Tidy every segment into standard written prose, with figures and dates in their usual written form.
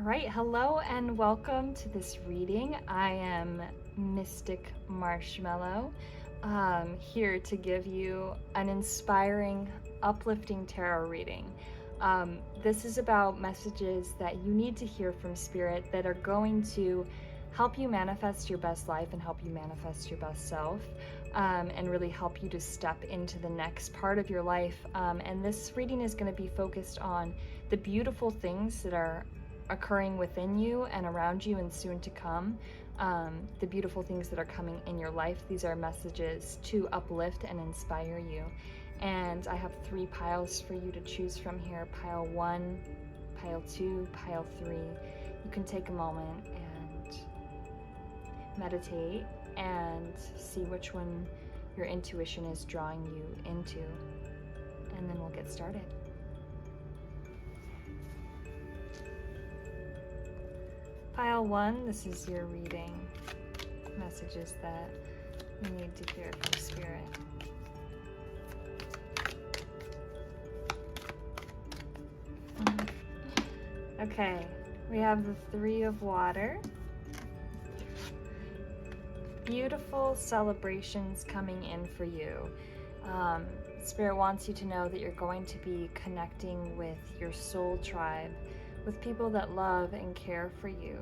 right, hello and welcome to this reading. I am Mystic Marshmallow, here to give you an inspiring, uplifting tarot reading. This is about messages that you need to hear from Spirit that are going to help you manifest your best life and help you manifest your best self, and really help you to step into the next part of your life. And this reading is going to be focused on the beautiful things that are occurring within you and around you and soon to come, the beautiful things that are coming in your life. These are messages to uplift and inspire you. And I have 3 piles for you to choose from here. Pile 1, pile 2, pile 3. You can take a moment and meditate and see which one your intuition is drawing you into. And then we'll get started. Pile 1, this is your reading. Messages that you need to hear from Spirit. Okay, we have the 3 of water. Beautiful celebrations coming in for you. Spirit wants you to know that you're going to be connecting with your soul tribe, with people that love and care for you,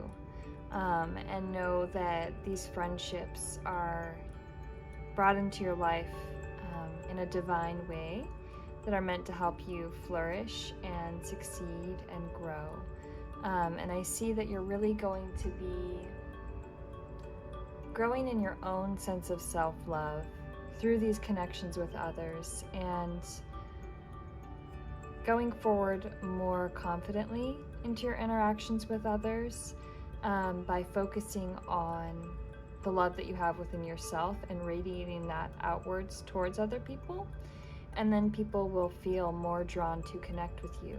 and know that these friendships are brought into your life in a divine way that are meant to help you flourish and succeed and grow. And I see that you're really going to be growing in your own sense of self-love through these connections with others, and going forward more confidently into your interactions with others, by focusing on the love that you have within yourself and radiating that outwards towards other people. And then people will feel more drawn to connect with you.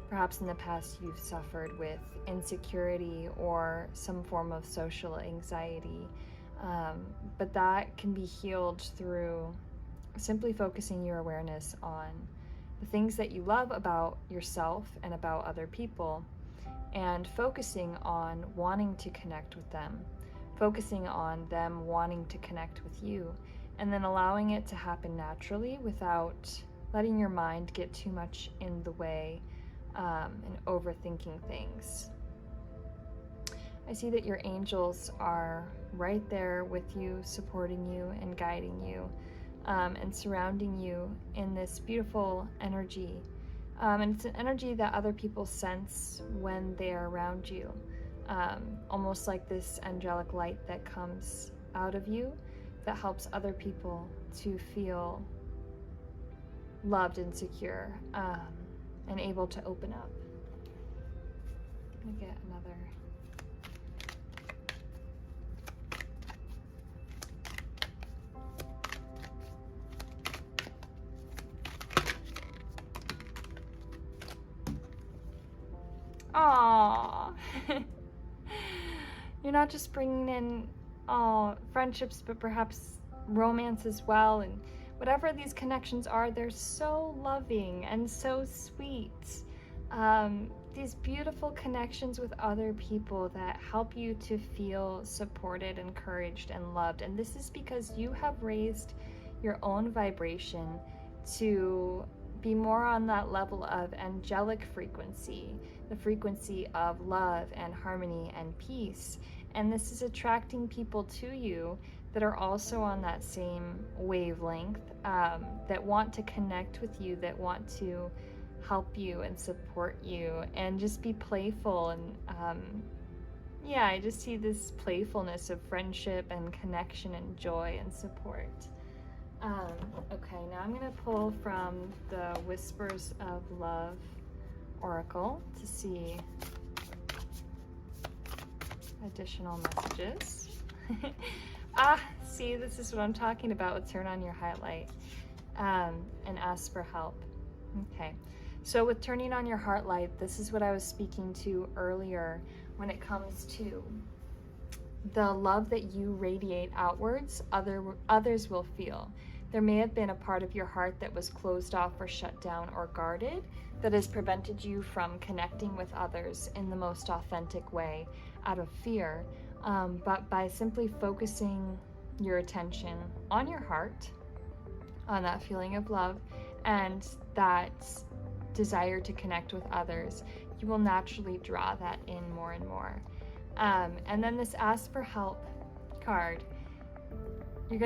Perhaps in the past you've suffered with insecurity or some form of social anxiety, but that can be healed through simply focusing your awareness on the things that you love about yourself and about other people, and focusing on wanting to connect with them, focusing on them wanting to connect with you, and then allowing it to happen naturally without letting your mind get too much in the way, and overthinking things. I see that your angels are right there with you, supporting you and guiding you, and surrounding you in this beautiful energy. And it's an energy that other people sense when they are around you, almost like this angelic light that comes out of you that helps other people to feel loved and secure, and able to open up. Let me get another. Aww. You're not just bringing in friendships, but perhaps romance as well. And whatever these connections are, they're so loving and so sweet. These beautiful connections with other people that help you to feel supported, encouraged, and loved. And this is because you have raised your own vibration to be more on that level of angelic frequency, the frequency of love and harmony and peace. And this is attracting people to you that are also on that same wavelength, that want to connect with you, that want to help you and support you and just be playful. And yeah, I just see this playfulness of friendship and connection and joy and support. Okay, now I'm going to pull from the Whispers of Love Oracle to see additional messages. See, this is what I'm talking about with turn on your highlight, and ask for help. Okay, so with turning on your heart light, this is what I was speaking to earlier when it comes to the love that you radiate outwards, others will feel. There may have been a part of your heart that was closed off or shut down or guarded that has prevented you from connecting with others in the most authentic way out of fear. But by simply focusing your attention on your heart, on that feeling of love and that desire to connect with others, you will naturally draw that in more and more. And then this ask for help card. You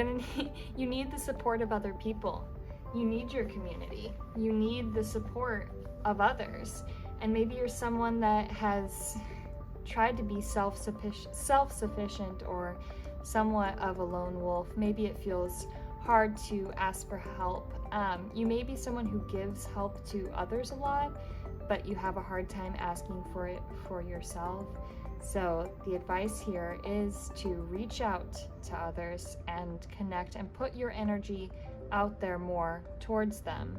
need the support of other people. You need your community. You need the support of others. And maybe you're someone that has tried to be self-sufficient or somewhat of a lone wolf. Maybe it feels hard to ask for help. You may be someone who gives help to others a lot, but you have a hard time asking for it for yourself. So the advice here is to reach out to others and connect and put your energy out there more towards them.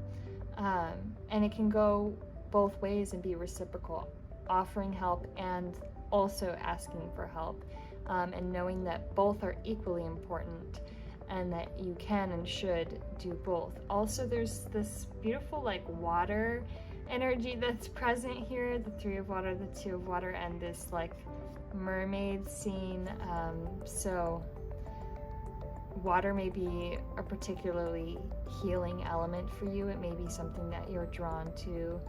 And it can go both ways and be reciprocal, offering help and also asking for help, and knowing that both are equally important and that you can and should do both. Also, there's this beautiful water energy that's present here, the 3 of water, the 2 of water, and this mermaid scene. So water may be a particularly healing element for you. It may be something that you're drawn to.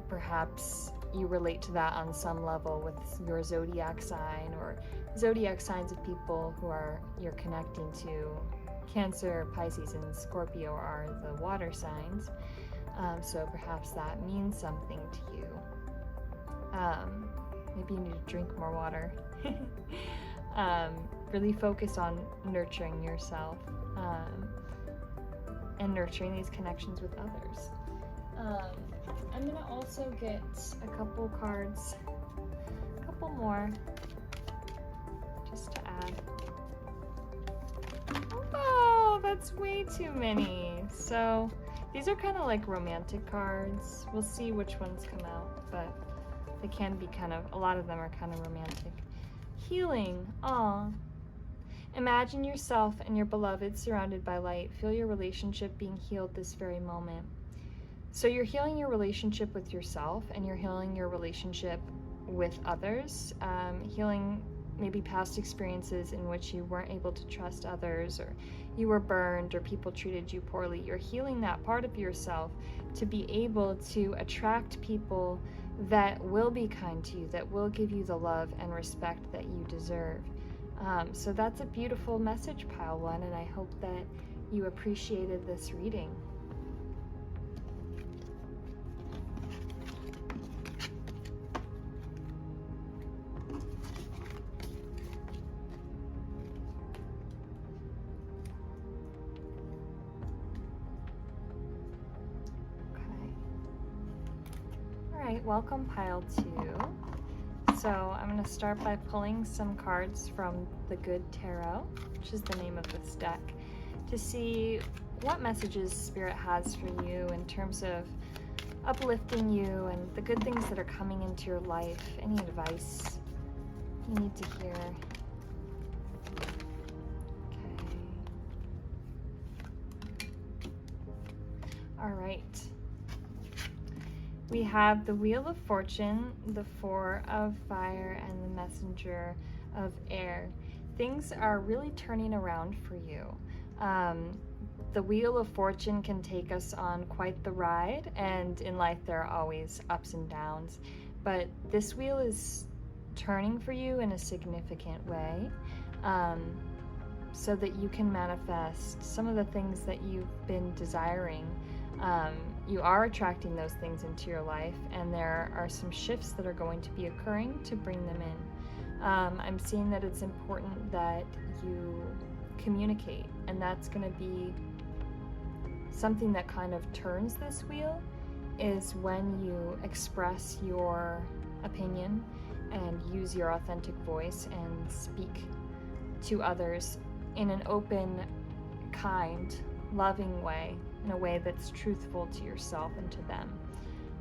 Perhaps you relate to that on some level with your zodiac sign or zodiac signs of people who you're connecting to. Cancer, Pisces, and Scorpio are the water signs. So perhaps that means something to you. Maybe you need to drink more water. Really focus on nurturing yourself and nurturing these connections with others. I'm going to also get a couple cards, a couple more, just to add. Oh, that's way too many. So these are kind of like romantic cards. We'll see which ones come out, but they can be a lot of them are kind of romantic. Healing. Aw. Imagine yourself and your beloved surrounded by light. Feel your relationship being healed this very moment. So you're healing your relationship with yourself and you're healing your relationship with others, healing maybe past experiences in which you weren't able to trust others, or you were burned, or people treated you poorly. You're healing that part of yourself to be able to attract people that will be kind to you, that will give you the love and respect that you deserve. So that's a beautiful message, Pile 1, and I hope that you appreciated this reading. Welcome, Pile 2. So I'm going to start by pulling some cards from the Good Tarot, which is the name of this deck, to see what messages Spirit has for you in terms of uplifting you and the good things that are coming into your life, any advice you need to hear. Okay. All right. We have the Wheel of Fortune, the 4 of Fire, and the Messenger of Air. Things are really turning around for you. The Wheel of Fortune can take us on quite the ride, and in life there are always ups and downs. But this wheel is turning for you in a significant way, so that you can manifest some of the things that you've been desiring. You are attracting those things into your life, and there are some shifts that are going to be occurring to bring them in. I'm seeing that it's important that you communicate, and that's going to be something that kind of turns this wheel, is when you express your opinion and use your authentic voice and speak to others in an open, kind, loving way, in a way that's truthful to yourself and to them.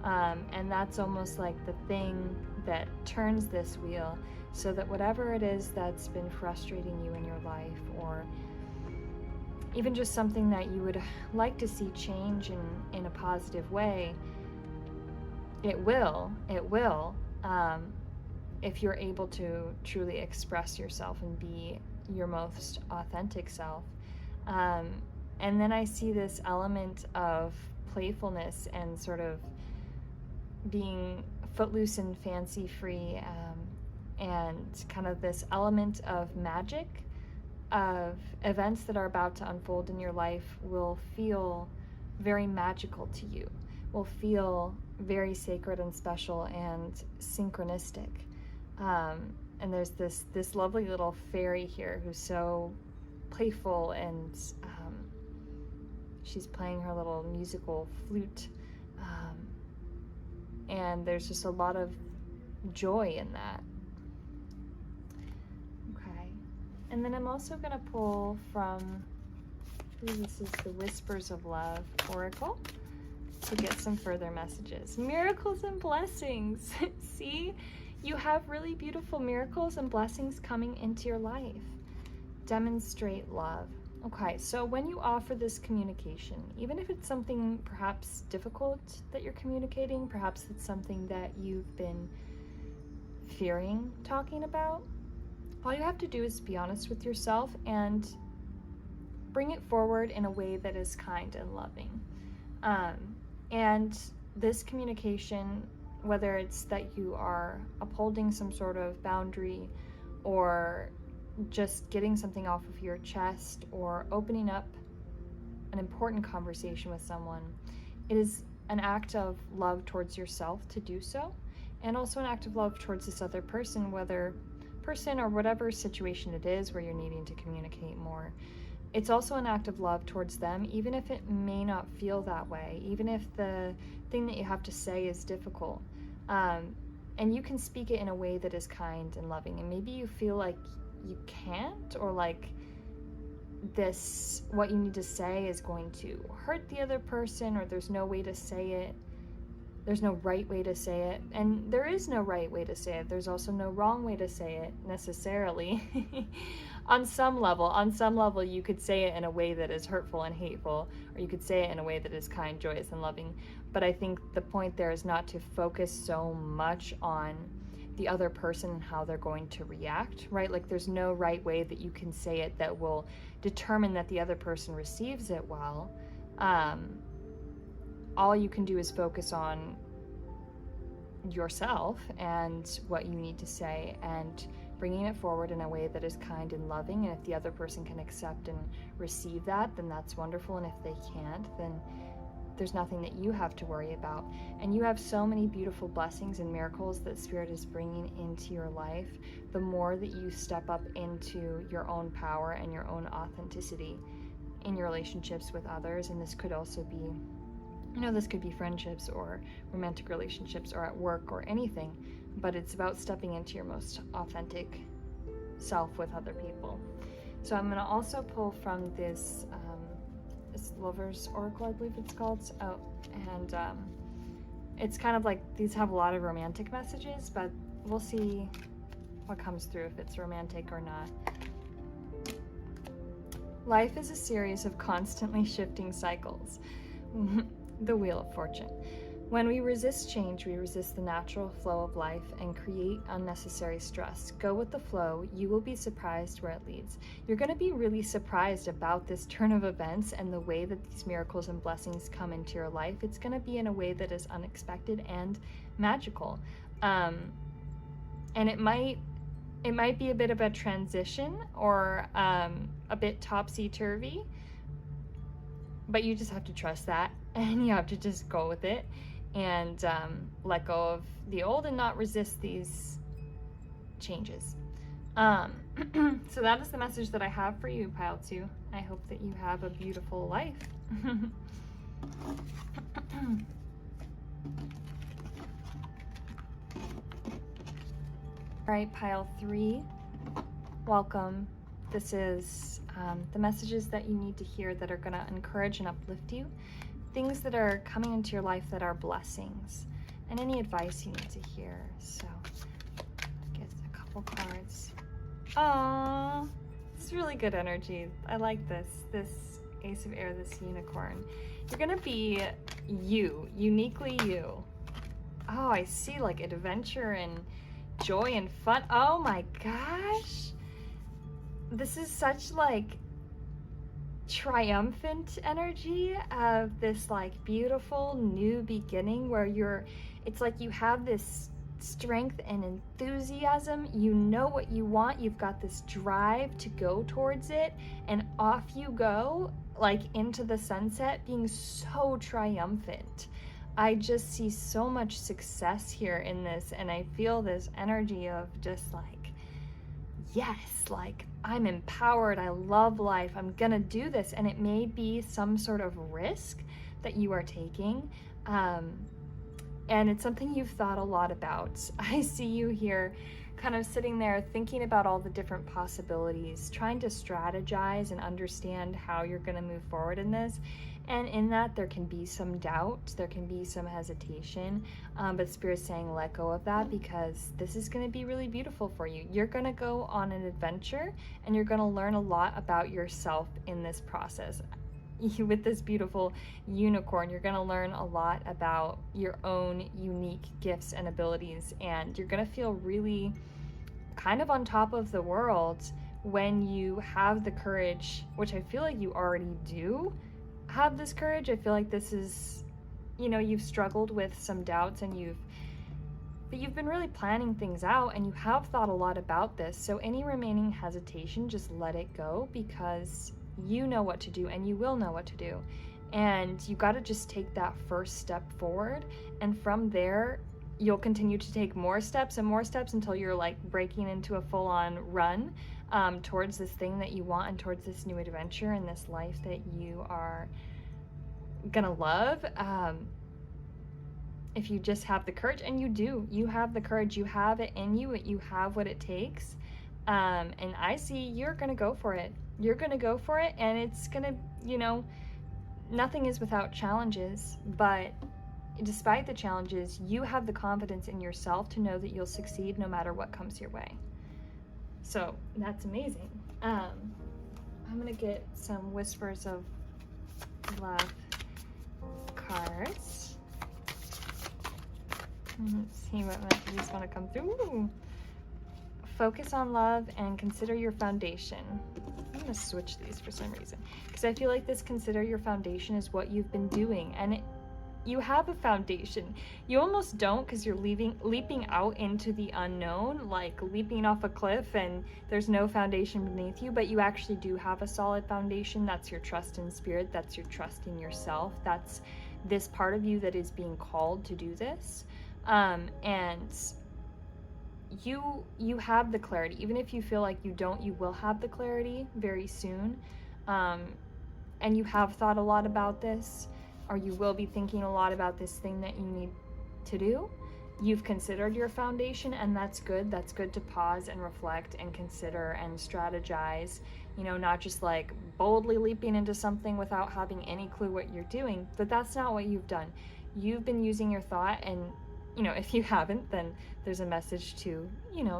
And that's almost like the thing that turns this wheel, so that whatever it is that's been frustrating you in your life, or even just something that you would like to see change in a positive way, it will, if you're able to truly express yourself and be your most authentic self. And then I see this element of playfulness and sort of being footloose and fancy free, and kind of this element of magic, of events that are about to unfold in your life will feel very magical to you, will feel very sacred and special and synchronistic. And there's this lovely little fairy here who's so playful, and she's playing her little musical flute, and there's just a lot of joy in that. Okay, and then I'm also going to pull from, this is the Whispers of Love Oracle, to get some further messages. Miracles and blessings. See, you have really beautiful miracles and blessings coming into your life. Demonstrate love. Okay, so when you offer this communication, even if it's something perhaps difficult that you're communicating, perhaps it's something that you've been fearing talking about, all you have to do is be honest with yourself and bring it forward in a way that is kind and loving. And this communication, whether it's that you are upholding some sort of boundary, or just getting something off of your chest, or opening up an important conversation with someone, it is an act of love towards yourself to do so, and also an act of love towards this other person, whether person or whatever situation it is where you're needing to communicate more. It's also an act of love towards them, even if it may not feel that way, even if the thing that you have to say is difficult. And you can speak it in a way that is kind and loving. And maybe you feel like you can't, or like this, what you need to say is going to hurt the other person, or there's no way to say it. There's no right way to say it. And there is no right way to say it. There's also no wrong way to say it necessarily. On some level, you could say it in a way that is hurtful and hateful, or you could say it in a way that is kind, joyous, and loving. But I think the point there is not to focus so much on the other person and how they're going to react, right? Like, there's no right way that you can say it that will determine that the other person receives it well. All you can do is focus on yourself and what you need to say, and bringing it forward in a way that is kind and loving. And if the other person can accept and receive that, then that's wonderful. And if they can't, then there's nothing that you have to worry about. And you have so many beautiful blessings and miracles that Spirit is bringing into your life. The more that you step up into your own power and your own authenticity in your relationships with others, and this could also be, this could be friendships or romantic relationships or at work or anything, but it's about stepping into your most authentic self with other people. So I'm going to also pull from this Lover's Oracle, I believe it's called. And it's kind of like, these have a lot of romantic messages, but we'll see what comes through, if it's romantic or not. Life is a series of constantly shifting cycles. The Wheel of Fortune. When we resist change, we resist the natural flow of life and create unnecessary stress. Go with the flow. You will be surprised where it leads. You're going to be really surprised about this turn of events and the way that these miracles and blessings come into your life. It's going to be in a way that is unexpected and magical. And it might be a bit of a transition, or a bit topsy-turvy, but you just have to trust that, and you have to just go with it, and let go of the old and not resist these changes. So that is the message that I have for you, Pile 2. I hope that you have a beautiful life. All right, Pile 3, welcome. This is the messages that you need to hear that are going to encourage and uplift you. Things that are coming into your life that are blessings, and any advice you need to hear. So, get a couple cards. Aww, it's really good energy. I like this. This Ace of Air, this unicorn. You're gonna be you, uniquely you. Oh, I see like adventure and joy and fun. Oh my gosh. This is such like triumphant energy of this like beautiful new beginning where it's like you have this strength and enthusiasm. You know what you want. You've got this drive to go towards it, and off you go, like into the sunset, being so triumphant. I just see so much success here in this, and I feel this energy of just like, yes, like I'm empowered, I love life, I'm gonna do this. And it may be some sort of risk that you are taking, and it's something you've thought a lot about. I see you here kind of sitting there thinking about all the different possibilities, trying to strategize and understand how you're gonna move forward in this. And in that, there can be some doubt, there can be some hesitation, but Spirit's saying let go of that, because this is going to be really beautiful for you. You're going to go on an adventure, and you're going to learn a lot about yourself in this process. With this beautiful unicorn, you're going to learn a lot about your own unique gifts and abilities, and you're going to feel really kind of on top of the world when you have the courage, which I feel like you already do have this courage. I feel like this is, you've struggled with some doubts, and but you've been really planning things out, and you have thought a lot about this. So any remaining hesitation, just let it go, because you know what to do, and you will know what to do. And you got to just take that first step forward, and from there you'll continue to take more steps and more steps until you're like breaking into a full-on run towards this thing that you want, and towards this new adventure and this life that you are gonna love. If you just have the courage, and you have the courage, you have it in you, you have what it takes, and I see you're gonna go for it. You're gonna go for it, and it's gonna, nothing is without challenges, but despite the challenges, you have the confidence in yourself to know that you'll succeed no matter what comes your way. So that's amazing. I'm gonna get some Whispers of Love cards. Let's see what messages want to come through. Ooh. Focus on love and consider your foundation. I'm gonna switch these for some reason, because I feel like this consider your foundation is what you've been doing, and you have a foundation. You almost don't, because you're leaping out into the unknown, like leaping off a cliff and there's no foundation beneath you, but you actually do have a solid foundation. That's your trust in Spirit, that's your trust in yourself, that's this part of you that is being called to do this. And you have the clarity. Even if you feel like you don't, you will have the clarity very soon. And you have thought a lot about this, or you will be thinking a lot about this thing that you need to do. You've considered your foundation, and that's good. That's good to pause and reflect and consider and strategize, not just like boldly leaping into something without having any clue what you're doing. But that's not what you've done. You've been using your thought, and if you haven't, then there's a message to,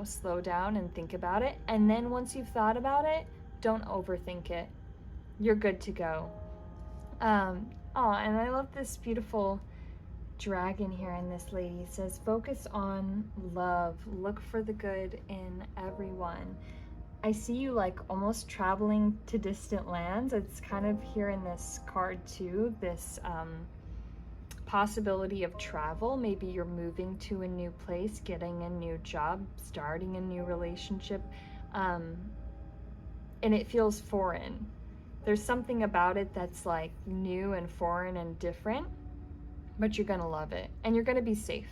slow down and think about it. And then once you've thought about it, don't overthink it. You're good to go. And I love this beautiful dragon here, and this lady says, focus on love, look for the good in everyone. I see you like almost traveling to distant lands. It's kind of here in this card too, this possibility of travel. Maybe you're moving to a new place, getting a new job, starting a new relationship, and it feels foreign. There's something about it that's like new and foreign and different, but you're gonna love it, and you're gonna be safe.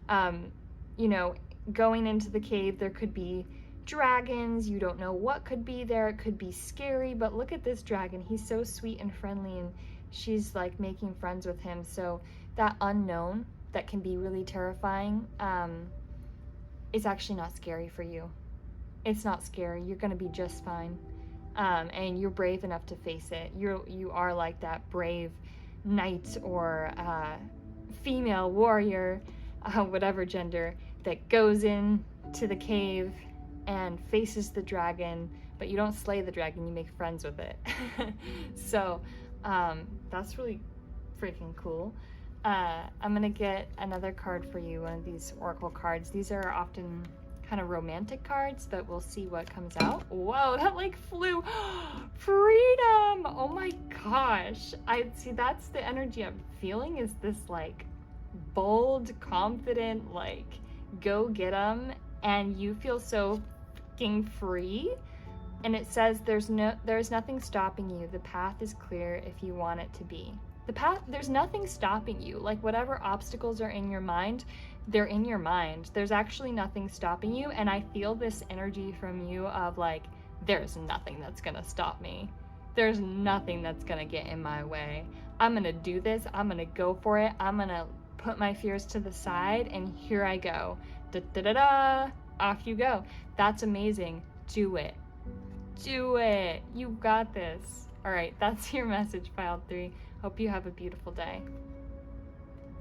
Going into the cave, there could be dragons. You don't know what could be there. It could be scary, but look at this dragon. He's so sweet and friendly, and she's like making friends with him. So that unknown that can be really terrifying is actually not scary for you. It's not scary. You're gonna be just fine. And you're brave enough to face it. You are like that brave knight or female warrior, whatever gender, that goes in to the cave and faces the dragon, but you don't slay the dragon, you make friends with it. So that's really freaking cool. I'm gonna get another card for you, one of these oracle cards. These are often kind of romantic cards, but we'll see what comes out. Whoa, that like flew. Freedom! Oh my gosh. I see, that's the energy I'm feeling, is this like bold, confident, like go get 'em, and you feel so fucking free. And it says there's nothing stopping you. The path is clear if you want it to be. The path, there's nothing stopping you. Like whatever obstacles are in your mind, they're in your mind. There's actually nothing stopping you. And I feel this energy from you of like, there's nothing that's gonna stop me. There's nothing that's gonna get in my way. I'm gonna do this. I'm gonna go for it. I'm gonna put my fears to the side, and here I go. Da da da da. Off you go. That's amazing. Do it. Do it. You got this. All right, that's your message, Pile 3. Hope you have a beautiful day.